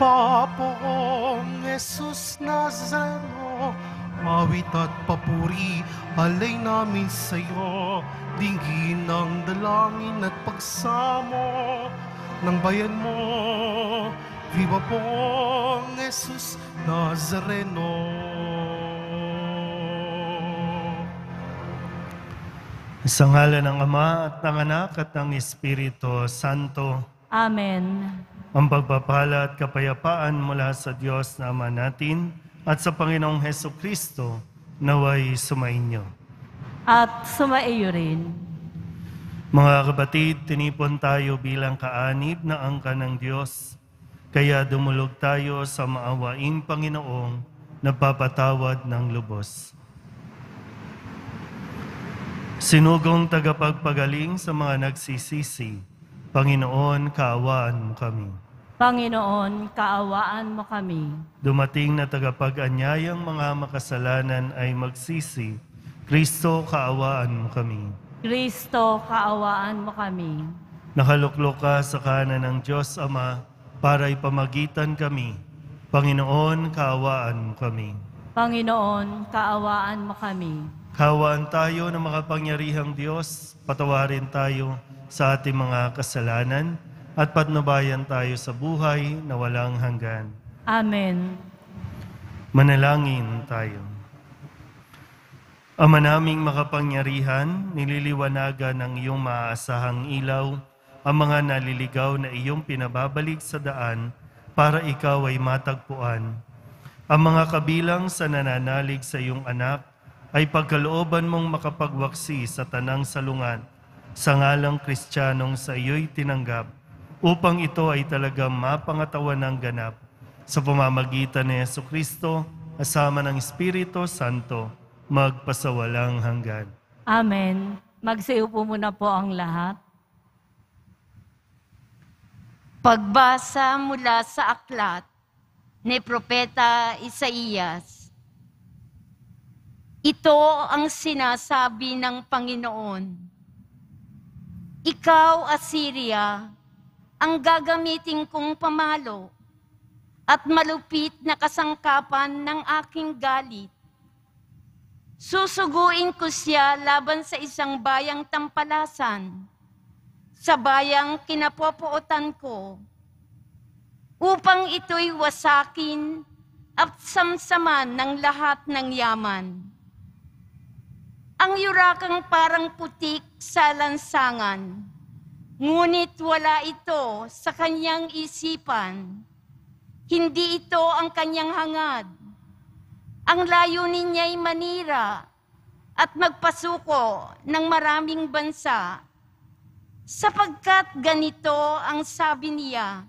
Pangpapong Jesus Nazareno, awit at papuri, alay namin sa'yo, dinggin ng dalangin at pagsamo ng bayan mo. Viva Pong Jesus Nazareno. Sa ngalan ng Ama at ng Anak at ng Espiritu Santo. Amen. Ang pagpapala at kapayapaan mula sa Diyos na Ama natin at sa Panginoong Hesukristo naway sumainyo. At sumaiyo rin. Mga kapatid, tinipon tayo bilang kaanib na angka ng Diyos. Kaya dumulog tayo sa maawaing Panginoong nagpapatawad ng lubos. Sinugong tagapagpagaling sa mga nagsisisi, Panginoon, kaawaan mo kami. Panginoon, kaawaan mo kami. Dumating na tagapag-anyayang mga makasalanan ay magsisi, Kristo, kaawaan mo kami. Kristo, kaawaan mo kami. Nakaluklok ka sa kanan ng Diyos Ama para ipamagitan kami. Panginoon, kaawaan mo kami. Panginoon, kaawaan mo kami. Kaawaan tayo ng makapangyarihang Diyos, patawarin tayo sa ating mga kasalanan at patnubayan tayo sa buhay na walang hanggan. Amen. Manalangin tayo. Ama naming makapangyarihan, nililiwanagan ng iyong maaasahang ilaw ang mga naliligaw na iyong pinababalik sa daan para ikaw ay matagpuan. Ang mga kabilang sa nananalig sa iyong anak ay pagkalooban mong makapagwaksi sa tanang salungat sa ngalang Kristiyanong sa iyo'y tinanggap upang ito ay talagang mapangatawan ng ganap sa pamamagitan ni Jesucristo kasama ng Espiritu Santo magpasawalang hanggan. Amen. Magsiupo muna po ang lahat. Pagbasa mula sa aklat ni Propeta Isaías. Ito ang sinasabi ng Panginoon. Ikaw, Assyria, ang gagamitin kong pamalo at malupit na kasangkapan ng aking galit. Susuguin ko siya laban sa isang bayang tampalasan, sa bayang kinapopuotan ko, upang ito'y wasakin at samsaman ng lahat ng yaman. Ang yurakang parang putik sa lansangan, ngunit wala ito sa kanyang isipan. Hindi ito ang kanyang hangad. Ang layunin niya'y manira at magpasuko ng maraming bansa, sapagkat ganito ang sabi niya,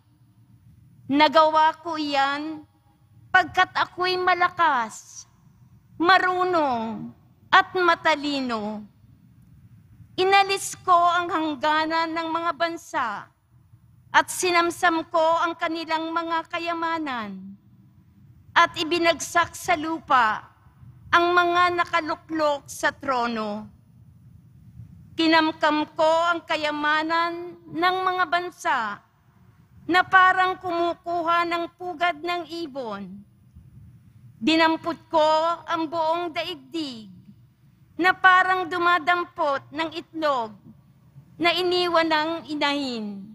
nagawa ko iyan pagkat ako'y malakas, marunong, at matalino. Inalis ko ang hangganan ng mga bansa at sinamsam ko ang kanilang mga kayamanan at ibinagsak sa lupa ang mga nakaluklok sa trono. Kinamkam ko ang kayamanan ng mga bansa na parang kumukuha ng pugad ng ibon. Dinampot ko ang buong daigdig na parang dumadampot ng itlog na iniwan ng inahin.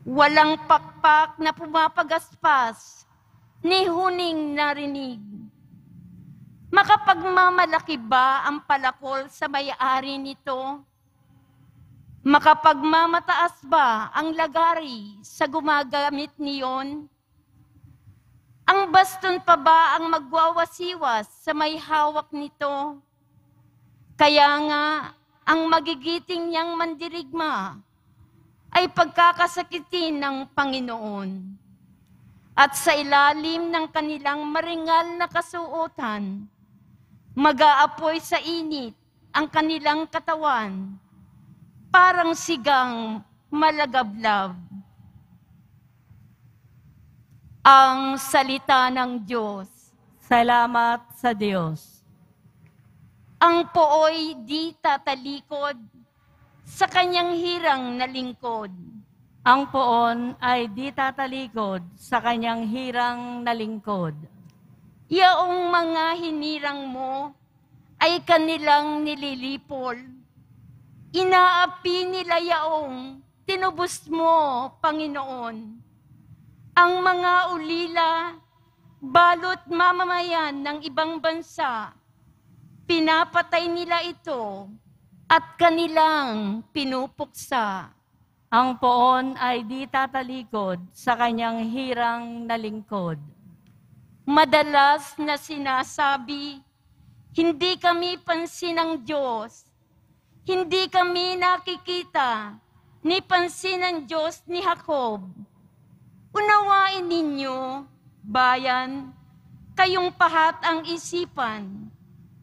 Walang pakpak na pumapagaspas, ni huning narinig. Makapagmamalaki ba ang palakol sa may-ari nito? Makapagmamataas ba ang lagari sa gumagamit niyon? Ang baston pa ba ang magwawasiwas sa may hawak nito? Kaya nga, ang magigiting niyang mandirigma ay pagkakasakitin ng Panginoon. At sa ilalim ng kanilang maringal na kasuotan, mag-aapoy sa init ang kanilang katawan, parang sigang malagablab. Ang salita ng Diyos. Salamat sa Diyos. Ang pooy di tatalikod sa kanyang hirang na lingkod. Ang poon ay di tatalikod sa kanyang hirang na lingkod. Yaong mga hinirang mo ay kanilang nililipol. Inaapi nila yaong tinubos mo, Panginoon. Ang mga ulila, balot mamamayan ng ibang bansa, pinapatay nila ito at kanilang pinupuksa. Ang poon ay di tatalikod sa kanyang hirang na lingkod. Madalas na sinasabi, hindi kami pansin ng Diyos. Hindi kami nakikita ni pansin ng Diyos ni Jacob. Unawain ninyo, bayan, kayong pahat ang isipan,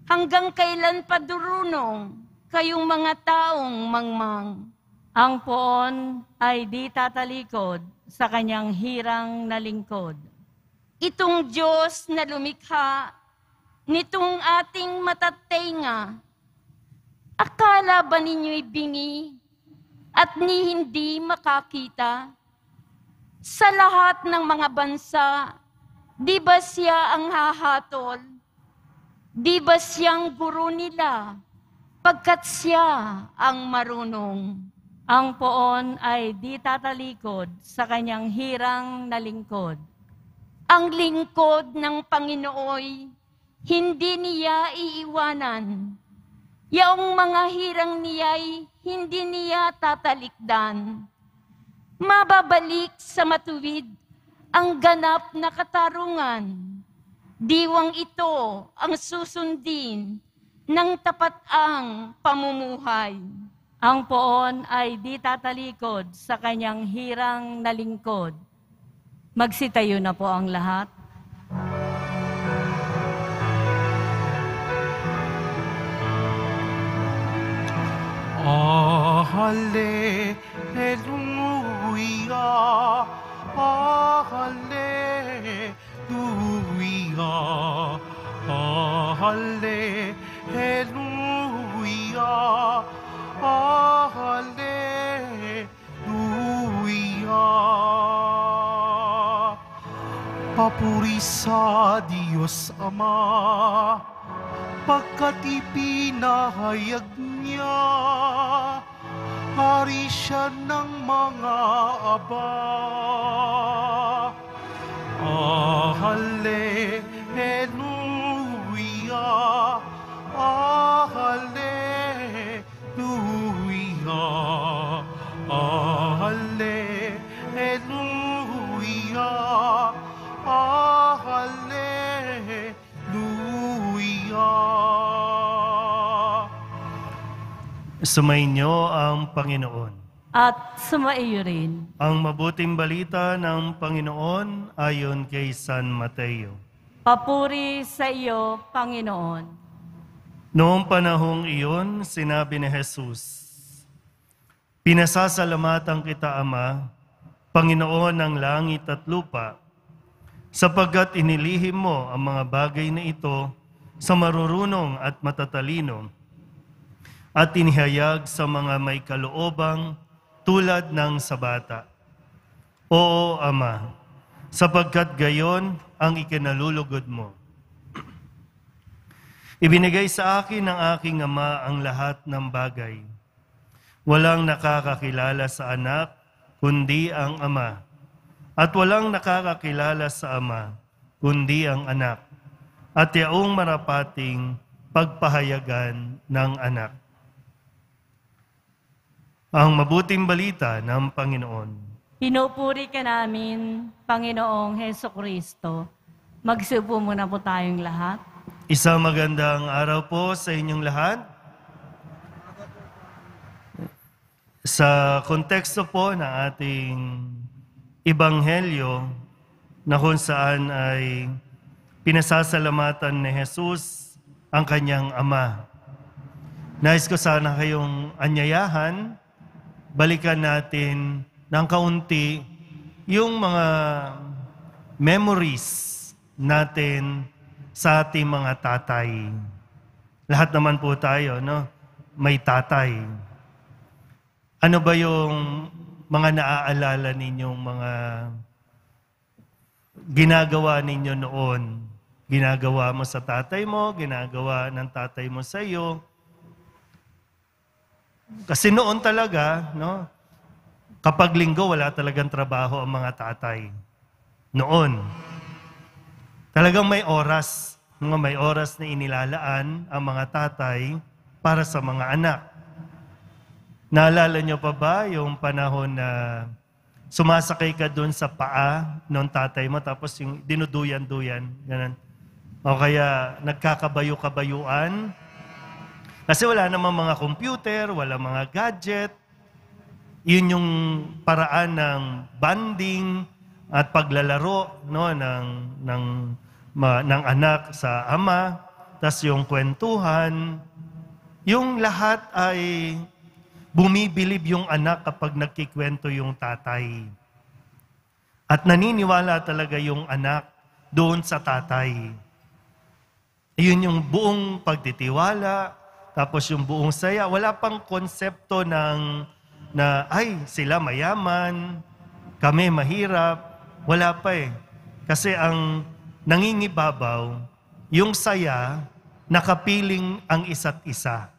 hanggang kailan padurunong kayong mga taong mangmang. Ang poon ay di tatalikod sa kanyang hirang na lingkod. Itong Diyos na lumikha nitong ating matatenga, akala ba ninyo'y bingi at ni hindi makakita? Sa lahat ng mga bansa, di ba siya ang hahatol? Di ba siyang guro nila, pagkat siya ang marunong? Ang poon ay di tatalikod sa kanyang hirang na lingkod. Ang lingkod ng Panginooy, hindi niya iiwanan. Yaong mga hirang niya'y hindi niya tatalikdan. Mababalik sa matuwid ang ganap na katarungan. Diwang ito ang susundin ng tapat ang pamumuhay. Ang poon ay di tatalikod sa kanyang hirang na lingkod. Magsitayo na po ang lahat. Hallelujah, hallelujah, hallelujah, hallelujah. Papuri sa Diyos Ama, pagkat ipinahayag niya, hari siya ng mga aba. Hallelujah, hallelujah, hallelujah, hallelujah. Sumainyo ang Panginoon. At sumaiyo rin. Ang mabuting balita ng Panginoon ayon kay San Mateo. Papuri sa iyo, Panginoon. Noong panahong iyon, sinabi ni Jesus, "Pinasasalamatan kita, Ama, Panginoon ng langit at lupa, sapagkat inilihim mo ang mga bagay na ito sa marurunong at matatalino, at inihayag sa mga may kaloobang tulad ng sa bata. Oo, Ama, sapagkat gayon ang ikinalulugod mo. Ibinigay sa akin ng aking Ama ang lahat ng bagay. Walang nakakakilala sa anak, kundi ang Ama. At walang nakakakilala sa Ama, kundi ang anak. At yaong marapating pagpahayagan ng anak." Ang mabuting balita ng Panginoon. Pinupuri ka namin, Panginoong Heso Kristo. Magsiupo muna po tayong lahat. Isang magandang araw po sa inyong lahat. Sa konteksto po ng ating Ebanghelyo na kung saan ay pinasasalamatan ni Jesus ang kanyang Ama. Nais ko sana kayong anyayahan, balikan natin ng kaunti yung mga memories natin sa ating mga tatay. Lahat naman po tayo, no? May tatay. Ano ba yung mga naaalala ninyong mga ginagawa ninyo noon. Ginagawa mo sa tatay mo, ginagawa ng tatay mo sa iyo. Kasi noon talaga, no, kapag linggo, wala talagang trabaho ang mga tatay. Noon. Talagang may oras na inilalaan ang mga tatay para sa mga anak. Naalala nyo pa ba yung panahon na sumasakay ka dun sa paa ng tatay mo tapos yung dinuduyan-duyan, ganun. O kaya nagkakabayo-kabayuan. Kasi wala namang mga computer, wala mga gadget. Yun yung paraan ng bonding at paglalaro, no, ng anak sa ama. Tas yung kwentuhan. Yung lahat ay bumibilib yung anak kapag nagkikwento yung tatay. At naniniwala talaga yung anak doon sa tatay. Yun yung buong pagtitiwala, tapos yung buong saya. Wala pang konsepto na ay, sila mayaman, kami mahirap. Wala pa eh. Kasi ang nangingibabaw, yung saya, nakapiling ang isa't isa.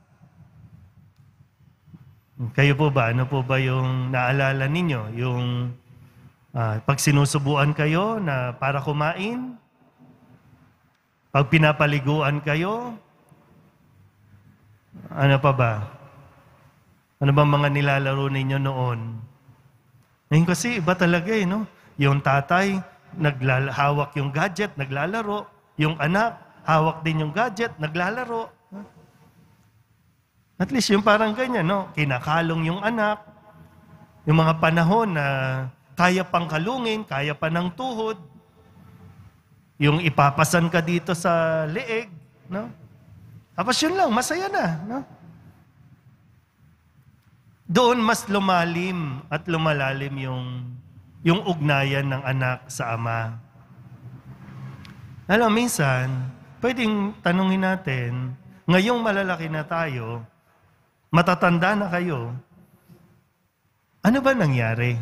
Kayo po ba? Ano po ba yung naalala ninyo? Yung pag sinusubuan kayo na para kumain? Pag pinapaliguan kayo? Ano pa ba? Ano ba mga nilalaro ninyo noon? Ngayon kasi iba talaga eh, no? Yung tatay, hawak yung gadget, naglalaro. Yung anak, hawak din yung gadget, naglalaro. At least yung parang ganyan, no? Kinakalong yung anak. Yung mga panahon na kaya pang kalungin, kaya pa ng tuhod. Yung ipapasan ka dito sa leeg, no? Tapos yun lang, masaya na, no? Doon mas lumalim at lumalalim yung ugnayan ng anak sa ama. Alam, minsan, pwedeng tanungin natin, ngayong malalaki na tayo, matatanda na kayo, ano ba nangyari?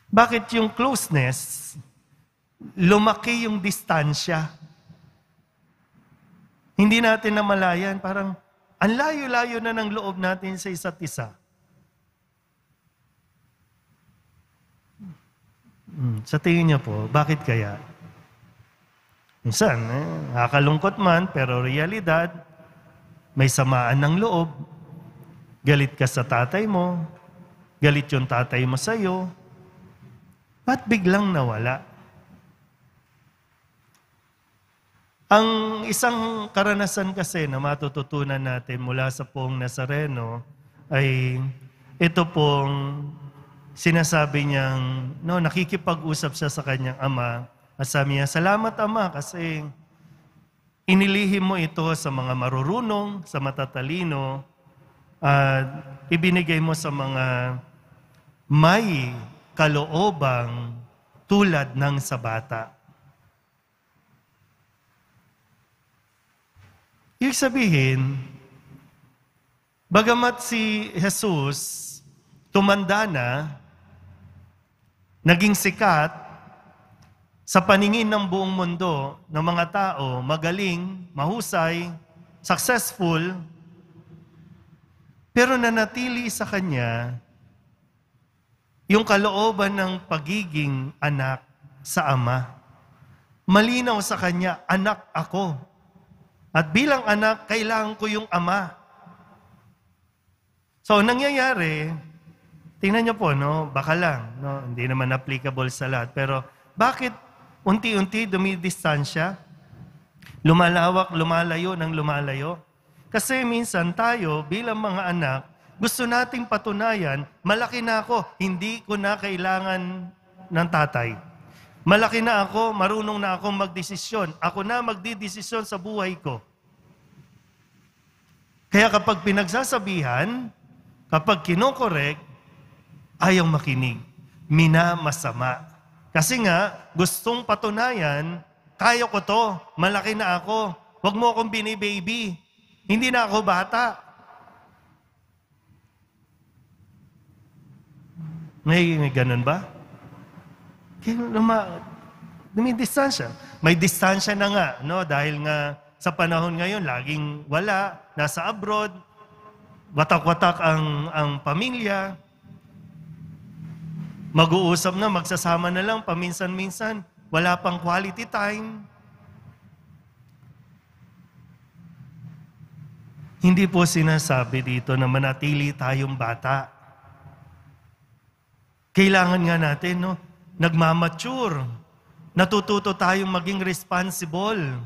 Bakit yung closeness, lumaki yung distansya? Hindi natin namalayan, parang ang layo-layo na ng loob natin sa isa't isa. Sa tingin niyo po, bakit kaya? Minsan, nakakalungkot man, pero realidad, may samaan ng loob. Galit ka sa tatay mo, galit yung tatay mo sa'yo. Ba't biglang nawala? Ang isang karanasan kasi na matututunan natin mula sa Poong Nazareno ay ito pong sinasabi niyang, no, nakikipag-usap siya sa kanyang ama at sabi niya, salamat ama kasi inilihim mo ito sa mga marurunong, sa matatalino, at ibinigay mo sa mga may kaloobang tulad ng sa bata. Ibig sabihin, bagamat si Jesus tumanda na, naging sikat sa paningin ng buong mundo ng mga tao, magaling, mahusay, successful, pero nanatili sa kanya yung kalooban ng pagiging anak sa ama. Malinaw sa kanya, anak ako. At bilang anak, kailangan ko yung ama. So, nangyayari, tingnan niyo po, no, baka lang, no, hindi naman applicable sa lahat, pero bakit unti-unti dumidistansya? Lumalawak, lumalayo ng lumalayo? Kasi minsan tayo, bilang mga anak, gusto nating patunayan, malaki na ako, hindi ko na kailangan ng tatay. Malaki na ako, marunong na akong magdesisyon. Ako na magdidesisyon sa buhay ko. Kaya kapag pinagsasabihan, kapag kinokorek, ayaw makinig. Minamasama. Kasi nga, gustong patunayan, kaya ko to, malaki na ako, huwag mo akong binibaby. Hindi na ako bata. May ganun ba? Kaya may distansya. May distansya na nga, no? Dahil nga sa panahon ngayon, laging wala, nasa abroad, watak-watak ang pamilya. Mag-uusap na, magsasama na lang, paminsan-minsan. Wala pang quality time. Hindi po sinasabi dito na manatili tayong bata. Kailangan nga natin, no? Nagmamature. Natututo tayong maging responsible.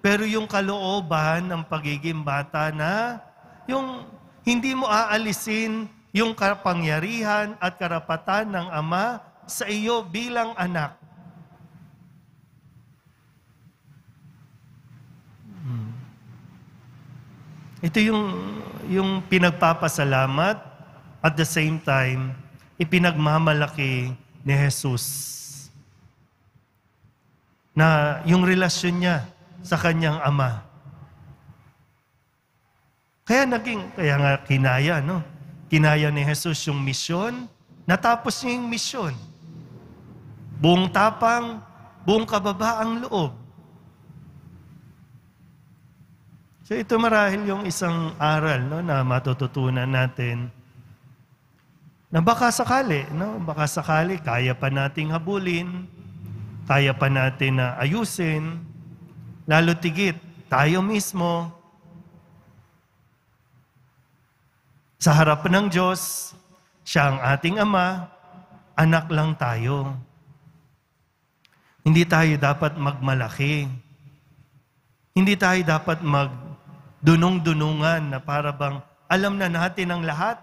Pero yung kalooban ng pagiging bata na, yung hindi mo aalisin yung kapangyarihan at karapatan ng Ama sa iyo bilang anak. Ito yung pinagpapasalamat at the same time, ipinagmamalaki ni Jesus na yung relasyon niya sa kanyang Ama. Kaya nga kinaya, no? Kinaya ni Jesus yung misyon, natapos niya yung misyon. Buong tapang, buong kababaang loob. So ito marahil yung isang aral, no, na matututunan natin na baka sakali, no? Baka sakali, kaya pa nating habulin, kaya pa natin na ayusin, lalo tigit, tayo mismo, sa harap ng Diyos, siya ang ating Ama, anak lang tayo. Hindi tayo dapat magmalaki. Hindi tayo dapat magdunong-dunungan na para bang alam na natin ang lahat.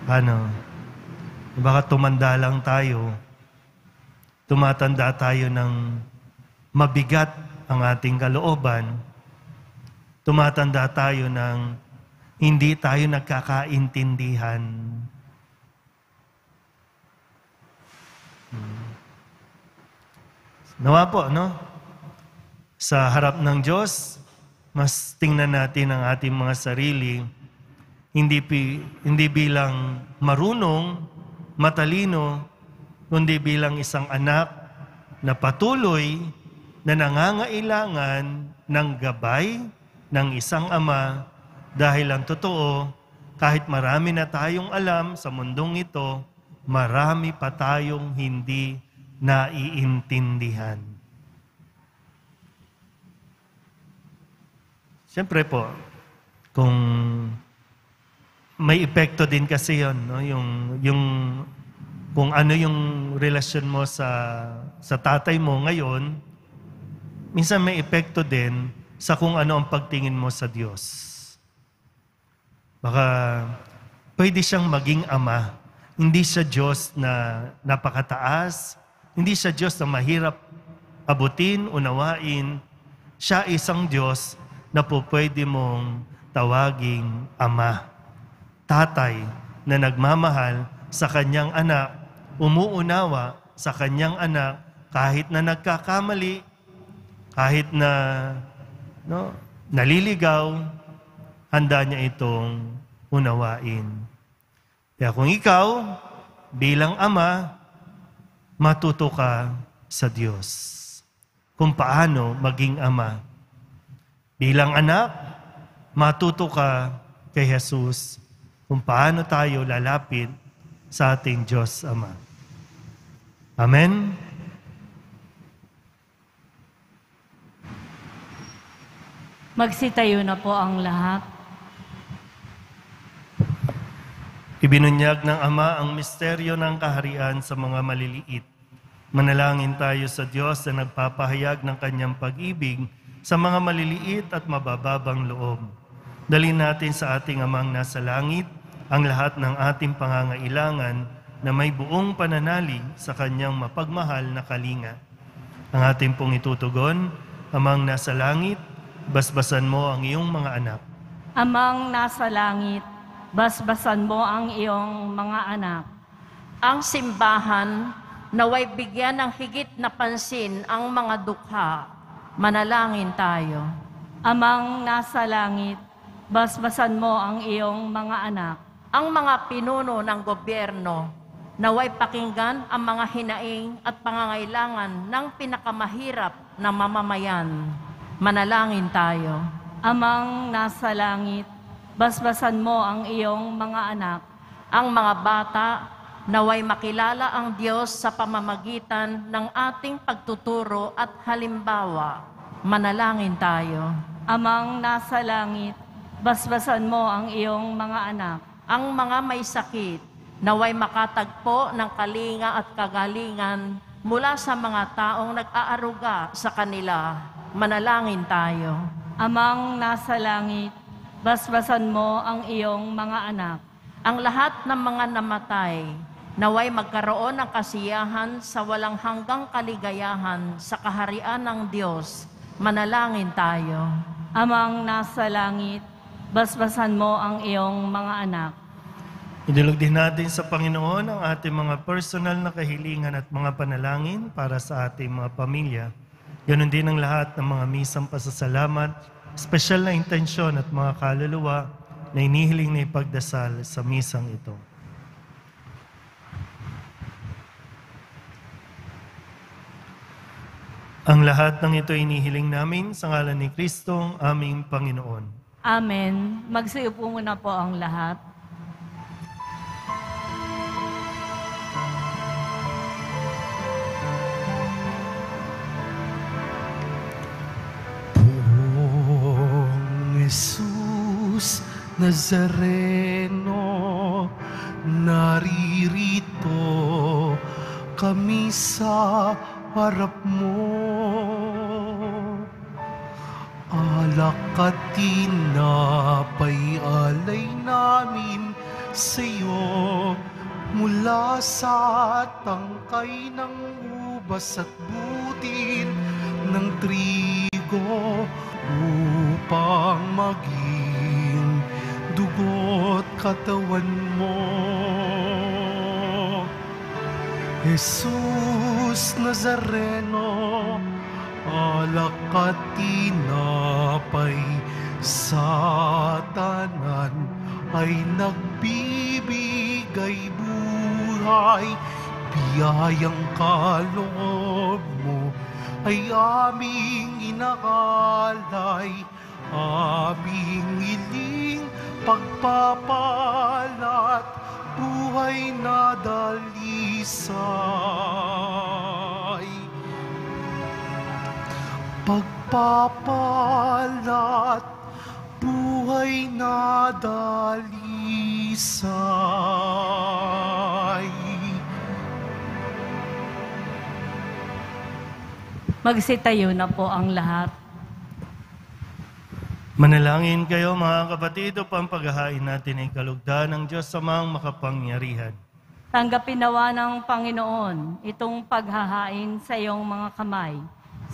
Paano? Baka tumanda lang tayo. Tumatanda tayo ng mabigat ang ating kalooban. Tumatanda tayo ng hindi tayo nagkakaintindihan. Nawa po, no? Sa harap ng Diyos, mas tingnan natin ang ating mga sarili, hindi bilang marunong, matalino, kundi bilang isang anak na patuloy na nangangailangan ng gabay ng isang ama dahil ang totoo, kahit marami na tayong alam sa mundong ito, marami pa tayong hindi naiintindihan. Siyempre po, kung may epekto din kasi yun, no? Kung ano yung relasyon mo sa tatay mo ngayon, minsan may epekto din sa kung ano ang pagtingin mo sa Diyos. Baka pwede siyang maging ama. Hindi siya Diyos na napakataas, hindi siya Diyos na mahirap abutin, unawain. Siya isang Diyos na po pwede mong tawaging ama. Tatay na nagmamahal sa kanyang anak, umuunawa sa kanyang anak kahit na nagkakamali, kahit na naliligaw, handa niya itong unawain. Kaya kung ikaw, bilang ama, matuto ka sa Diyos. Kung paano maging ama. Bilang anak, matuto ka kay Jesus kung paano tayo lalapit sa ating Diyos Ama. Amen? Magsitayo na po ang lahat. Ibinunyag ng Ama ang misteryo ng kaharian sa mga maliliit. Manalangin tayo sa Diyos na nagpapahayag ng kanyang pag-ibig sa mga maliliit at mabababang loob. Dalhin natin sa ating Amang nasa langit ang lahat ng ating pangangailangan na may buong pananalig sa kanyang mapagmahal na kalinga. Ang ating pong itutugon, Amang nasa langit, basbasan mo ang iyong mga anak. Amang nasa langit, basbasan mo ang iyong mga anak. Ang simbahan naway bigyan ng higit na pansin ang mga dukha Manalangin tayo. Amang nasa langit, basbasan mo ang iyong mga anak. Ang mga pinuno ng gobyerno, naway pakinggan ang mga hinaing at pangangailangan ng pinakamahirap na mamamayan. Manalangin tayo. Amang nasa langit, basbasan mo ang iyong mga anak. Ang mga bata, naway makilala ang Diyos sa pamamagitan ng ating pagtuturo at halimbawa. Manalangin tayo. Amang nasa langit, basbasan mo ang iyong mga anak. Ang mga may sakit, naway makatagpo ng kalinga at kagalingan mula sa mga taong nag-aaruga sa kanila. Manalangin tayo. Amang nasa langit, basbasan mo ang iyong mga anak. Ang lahat ng mga namatay, naway magkaroon ng kasiyahan sa walang hanggang kaligayahan sa kaharian ng Diyos. Manalangin tayo. Amang nasa langit, basbasan mo ang iyong mga anak. Idulog din natin sa Panginoon ang ating mga personal na kahilingan at mga panalangin para sa ating mga pamilya. Ganon din ang lahat ng mga misang pasasalamat, espesyal na intensyon at mga kaluluwa na inihiling na ipagdasal sa misang ito. Ang lahat ng ito inihiling namin sa ngalan ni Kristong aming Panginoon. Amen. Magsiupo muna po ang lahat. Jesus Nazareno, naririto kami sa harap mo. Alak at tinapay alay namin sa'yo, mula sa tangkay ng ubas at butil ng trigo, upang maging dugo't katawan mo. Jesus Nazareno, alak at tinapay sa tanan ay nagbibigay buhay. Biyayang kaloob mo ay aming inaalay, aming hiling pagpapalat, buhay na dalisay. Pagpapalat, buhay na dalisay. Magsitayo na po ang lahat. Manalangin kayo mga kapatid upang paghahain natin ay kalugdan ng Diyos Amang makapangyarihan. Tanggapin nawa ng Panginoon itong paghahain sa iyong mga kamay,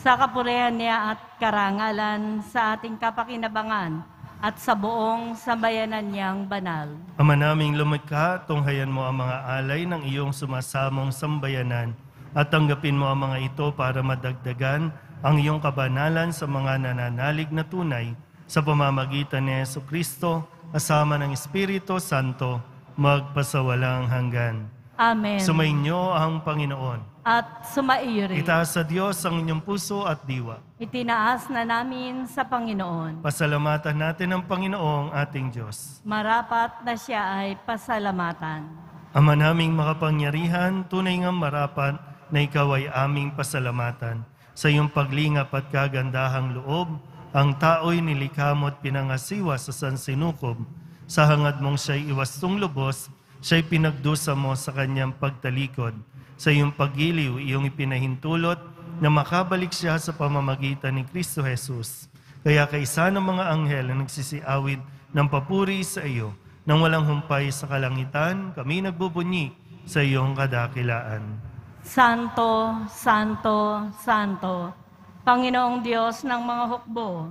sa kapurihan niya at karangalan sa ating kapakinabangan at sa buong sambayanan niyang banal. Ama naming lumikha, tunghayan mo ang mga alay ng iyong sumasamong sambayanan at tanggapin mo ang mga ito para madagdagan ang iyong kabanalan sa mga nananalig na tunay sa pamamagitan ni Jesucristo kasama ng Espiritu Santo magpasawalang hanggan. Amen. Sumainyo ang Panginoon. At sumaiyo rin. Itaas sa Diyos ang inyong puso at diwa. Itinaas na namin sa Panginoon. Pasalamatan natin ang Panginoong ating Diyos. Marapat na siya ay pasalamatan. Ama naming makapangyarihan, tunay ngang marapat na ikaw ay aming pasalamatan. Sa iyong paglingap at kagandahang loob, ang tao'y nilikha mo at pinangasiwa sa sansinukob. Sa hangad mong siya'y iwastong lubos, siya'y pinagdusa mo sa kanyang pagtalikod. Sa iyong paggiliw, iyong ipinahintulot na makabalik siya sa pamamagitan ni Kristo Jesus. Kaya kaisa ng mga anghel na nagsisiawid ng papuri sa iyo, nang walang humpay sa kalangitan, kami nagbubunyi sa iyong kadakilaan. Santo, Santo, Santo, Panginoong Diyos ng mga hukbo,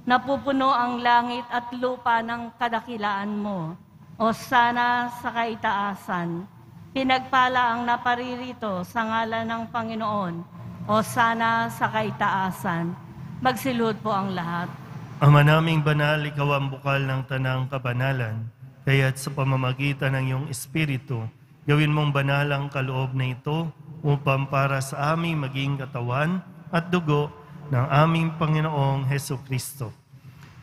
napupuno ang langit at lupa ng kadakilaan mo. O sana sa kaitaasan, pinagpala ang naparirito sa ngalan ng Panginoon. O sana sa kaitaasan, Magsilhod po ang lahat. Ama naming banal, ikaw ang bukal ng tanang kabanalan, kaya't sa pamamagitan ng iyong Espiritu, gawin mong banal ang kaloob na ito upang para sa aming maging katawan at dugo ng aming Panginoong Heso Kristo.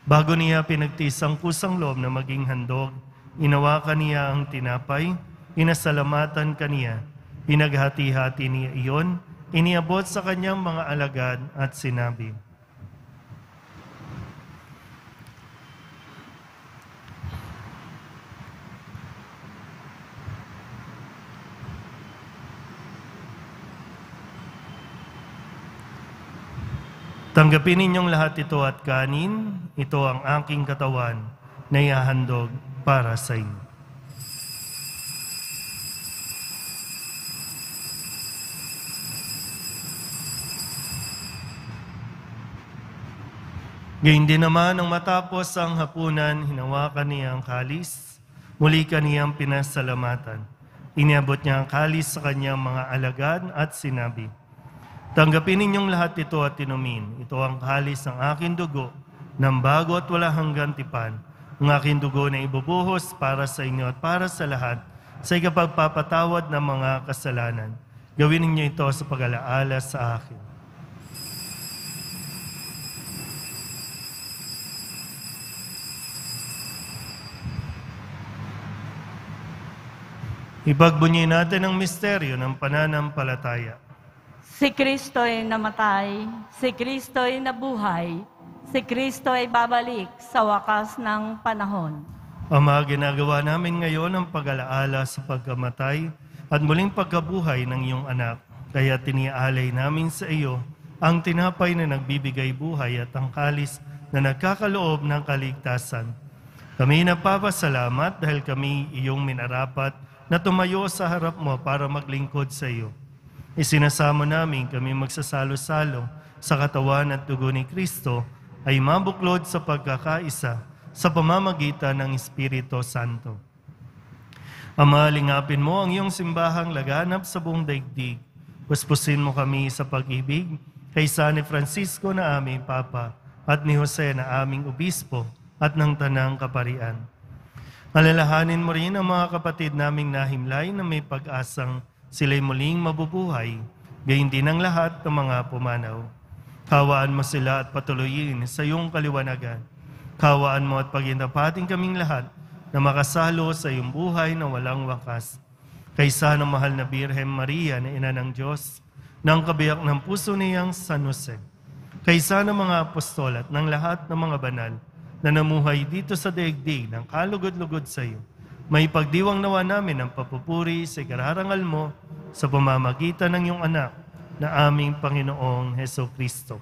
Bago niya pinagtiis ang kusang loob na maging handog, inawakan niya ang tinapay, inasalamatan kaniya, pinaghati-hati niya iyon, iniabot sa kanyang mga alagad at sinabi, tanggapin ninyong lahat ito at kanin, ito ang aking katawan na ihahandog para sa inyo. Gayun din naman nang matapos ang hapunan, hinawakan niya ang kalis, muli kaniyang pinasalamatan. Iniabot niya ang kalis sa kanyang mga alagad at sinabi, tanggapin ninyong lahat ito at inumin. Ito ang kalis ng aking dugo, ng bago at wala hanggang tipan. Ang aking dugo na ibubuhos para sa inyo at para sa lahat, sa ikapagpapatawad ng mga kasalanan. Gawin ninyo ito sa pag-alaala sa akin. Ipagbunyi natin ang misteryo ng pananampalataya. Si Kristo ay namatay, si Kristo ay nabuhay, si Kristo ay babalik sa wakas ng panahon. Ama, ginagawa namin ngayon ang pag-alaala sa pagkamatay at muling pagkabuhay ng iyong anak. Kaya tiniaalay namin sa iyo ang tinapay na nagbibigay buhay at ang kalis na nagkakaloob ng kaligtasan. Kami nagpapasalamat dahil kami iyong minarapat na tumayo sa harap mo para maglingkod sa iyo. Isinasamo namin kami magsasalo-salo sa katawan at dugo ni Kristo ay mabuklod sa pagkakaisa sa pamamagitan ng Espiritu Santo. Ama, lingapin mo ang iyong simbahang laganap sa buong daigdig. Puspusin mo kami sa pag-ibig kay San Francisco na aming Papa at ni Jose na aming Obispo at ng Tanang Kaparian. Alalahanin mo rin ang mga kapatid naming nahimlay na may pag-asang sila'y muling mabubuhay, gayon din ang lahat ng mga pumanaw. Kawaan mo sila at patuloyin sa iyong kaliwanagan. Kawaan mo at pagindapating kaming lahat na makasalo sa iyong buhay na walang wakas. Kaysa ng mahal na Birhen Maria na Ina ng Diyos, ng kabiyak ng puso niyang San Jose. Kaysa ng mga apostol at ng lahat ng mga banal na namuhay dito sa daigdig ng kalugod-lugod sa iyo. May pagdiwang nawa namin ang papupuri sa ikararangal mo sa pamamagitan ng iyong anak na aming Panginoong Heso Kristo.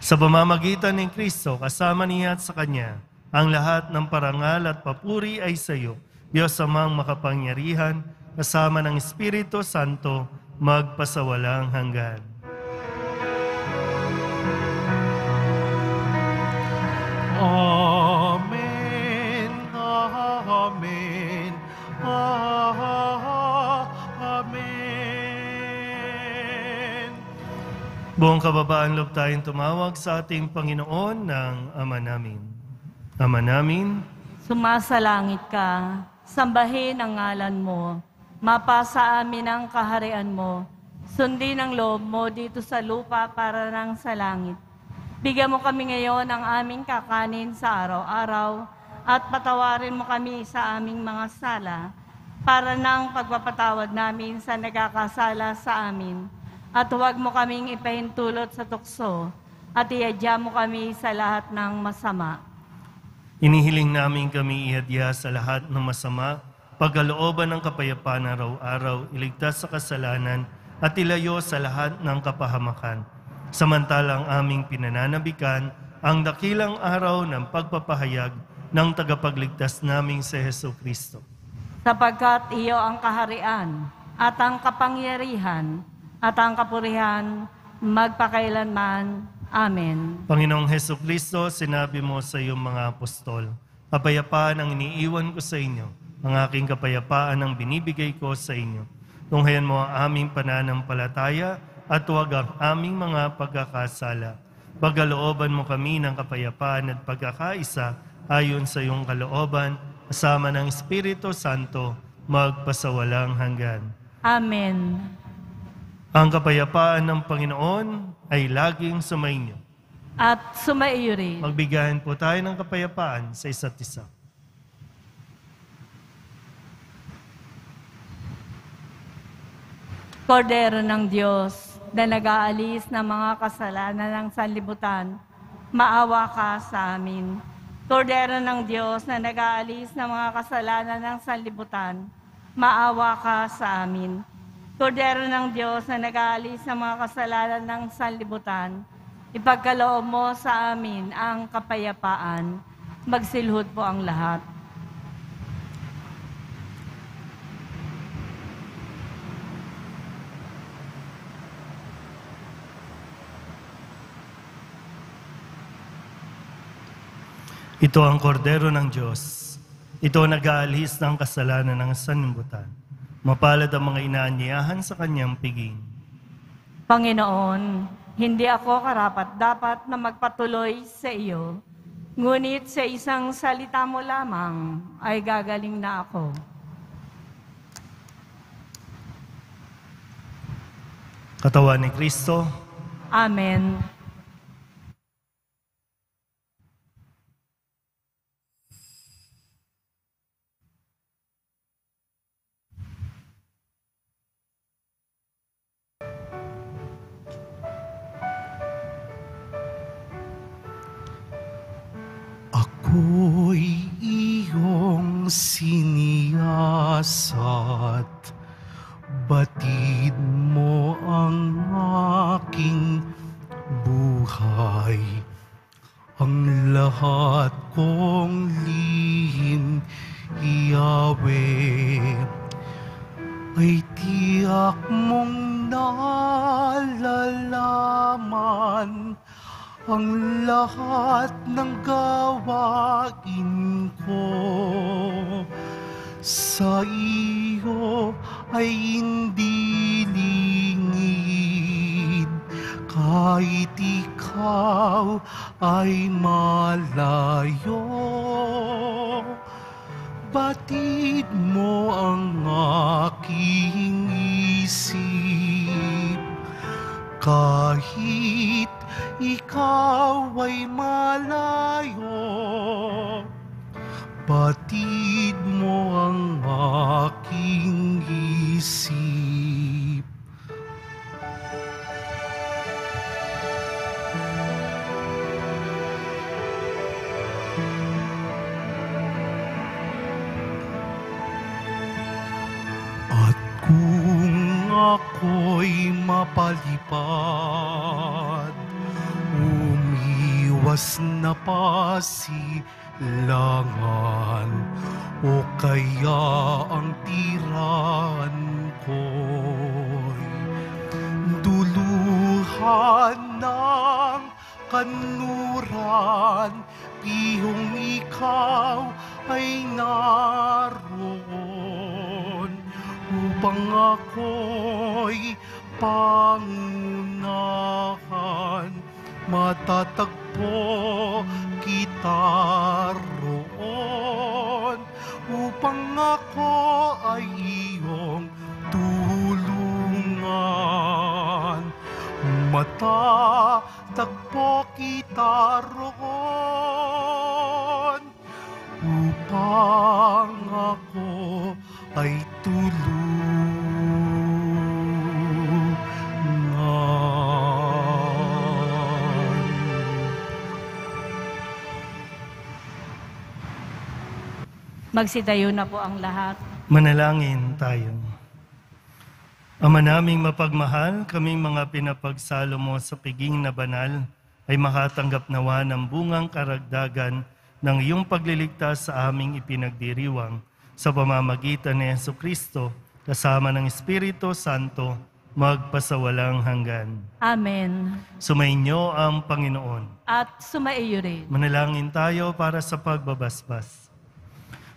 Sa pamamagitan ng Kristo, kasama niya at sa Kanya, ang lahat ng parangal at papuri ay sa iyo, Diyos Amang makapangyarihan, kasama ng Espiritu Santo, magpasawalang hanggan. Amen. Amen. Amen. Buong kababaan loob tayong tumawag sa ating Panginoon ng Ama namin. Ama namin, Sumasalangit ka, sambahin ang ngalan mo, mapasa amin ang kaharian mo, sundin ang loob mo dito sa lupa para nang sa langit. Bigyan mo kami ngayon ang aming kakanin sa araw-araw at patawarin mo kami sa aming mga sala para nang pagpapatawad namin sa nagkakasala sa amin. At huwag mo kaming ipahintulot sa tukso at iadya mo kami sa lahat ng masama. inihiling namin kami ihadya sa lahat ng masama, pagkalooban ng kapayapaan araw-araw, iligtas sa kasalanan at ilayo sa lahat ng kapahamakan. Samantalang aming pinananabikan ang dakilang araw ng pagpapahayag ng tagapagligtas naming si Heso Kristo. Sapagkat iyo ang kaharian at ang kapangyarihan at ang kapurihan magpakailanman. Amen. Panginoong Heso Kristo, sinabi mo sa iyong mga apostol, kapayapaan ang iniiwan ko sa inyo, ang aking kapayapaan ang binibigay ko sa inyo. Tunghayan mo ang aming pananampalataya at huwag ang aming mga pagkakasala. Pagalooban mo kami ng kapayapaan at pagkakaisa ayon sa iyong kalooban, kasama ng Espiritu Santo, magpasawalang hanggan. Amen. Ang kapayapaan ng Panginoon ay laging sumainyo. At sumaiyo rin. Magbigayan po tayo ng kapayapaan sa isa't isa. Kordero ng Diyos, na nag-aalis ng mga kasalanan ng sanlibutan, maawa ka sa amin. Kordero ng Diyos na nag-aalis ng mga kasalanan ng sanlibutan, maawa ka sa amin. Kordero ng Diyos na nag-aalis ng mga kasalanan ng sanlibutan, ipagkaloob mo sa amin ang kapayapaan. Magsilhod po ang lahat. Ito ang kordero ng Diyos. Ito ang nag-aalis ng kasalanan ng sanlibutan. Mapalad ang mga inaanyayahan sa kanyang piging. Panginoon, hindi ako karapat-dapat na magpatuloy sa iyo, ngunit sa isang salita mo lamang ay gagaling na ako. Katawan ni Kristo. Amen. Ako'y iyong siniyasat, batid mo ang aking buhay. Ang lahat kong lihim, Yahweh, ay tiyak mong nalalaman ang lahat ng gawain ko. Sa iyo ay hindi lingid, kahit ikaw ay malayo. Batid mo ang aking isip, kahit ikaw ay malayo. Batid mo ang aking isip. At kung ako'y mapalipad, umiwas na pasilangan, o kaya ang tiran ko'y duluhan ng kanluran, pihong ikaw ay naroon, upang ako'y pangunahan. Matatagpo kita roon, upang ako ay iyong tulungan. Matatagpo kita roon, upang ako ay Magsitayo na po ang lahat. Manalangin tayo. Ama naming mapagmahal, kaming mga pinapagsalo mo sa piging na banal, ay makatanggap nawa ng bungang karagdagan ng iyong pagliligtas sa aming ipinagdiriwang sa pamamagitan ni Jesucristo, kasama ng Espiritu Santo, magpasawalang hanggan. Amen. Sumainyo ang Panginoon. At sumaiyo rin. Manalangin tayo para sa pagbabasbas.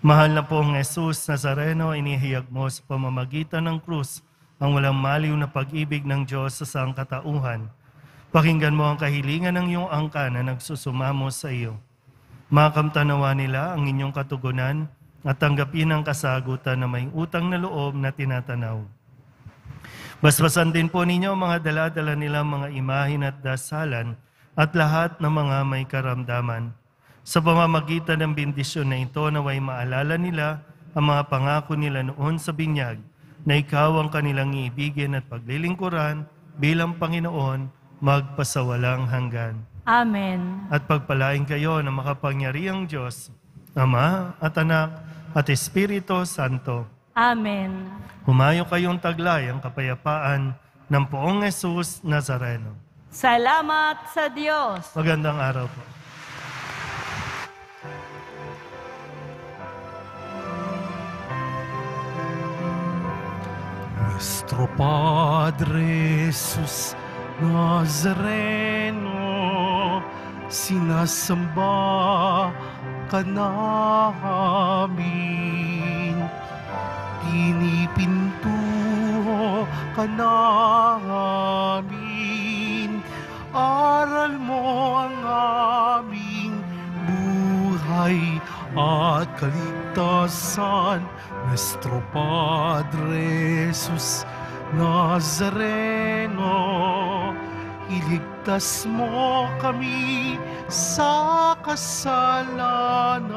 Mahal na pong Jesus Nazareno, inihayag mo sa pamamagitan ng krus ang walang maliw na pag-ibig ng Diyos sa sangkatauhan. Pakinggan mo ang kahilingan ng iyong angka na nagsusumamo sa iyo. Makamtanawa nila ang inyong katugunan at tanggapin ang kasagutan na may utang na loob na tinatanaw. Basbasan din po ninyo ang mga dala-dala nilang mga imahin at dasalan at lahat ng mga may karamdaman. Sa pamamagitan ng bendisyon na ito, naway maalala nila ang mga pangako nila noon sa binyag na ikaw ang kanilang iibigin at paglilingkuran bilang Panginoon magpasawalang hanggan. Amen. At pagpalain kayo ng makapangyarihang Diyos, Ama at Anak at Espiritu Santo. Amen. Humayo kayong taglay ang kapayapaan ng Poong Jesus Nazareno. Salamat sa Diyos. Magandang araw po. Nuestro Padre Jesus Nazareno, sinasamba ka namin. Pinipintuho ka namin. Aral mo ang aming buhay at kaligtasan. Nuestro Padre Jesus Nazareno, iligtas mo kami sa kasalanan.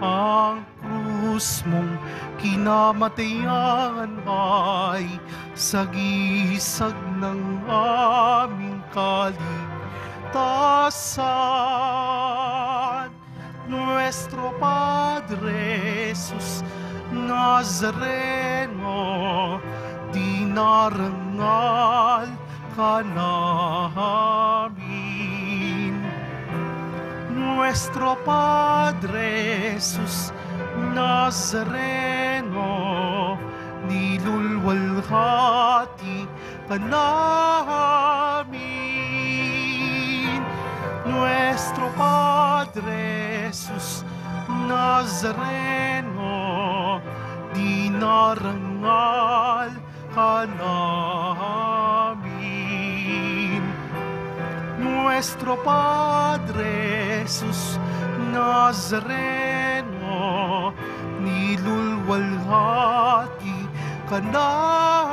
Ang krus mong kinamatayan ay sagisag ng aming kaligtasan. Nuestro Padre Jesus Nazareno, dinarangal ka namin. Nuestro Padre Jesus Nazareno, nilulwalhati ka namin. Nuestro Padre Jesus Nazareno, dinarangal ka namin. Nuestro Padre Jesus Nazareno, nilulwalhati ka namin.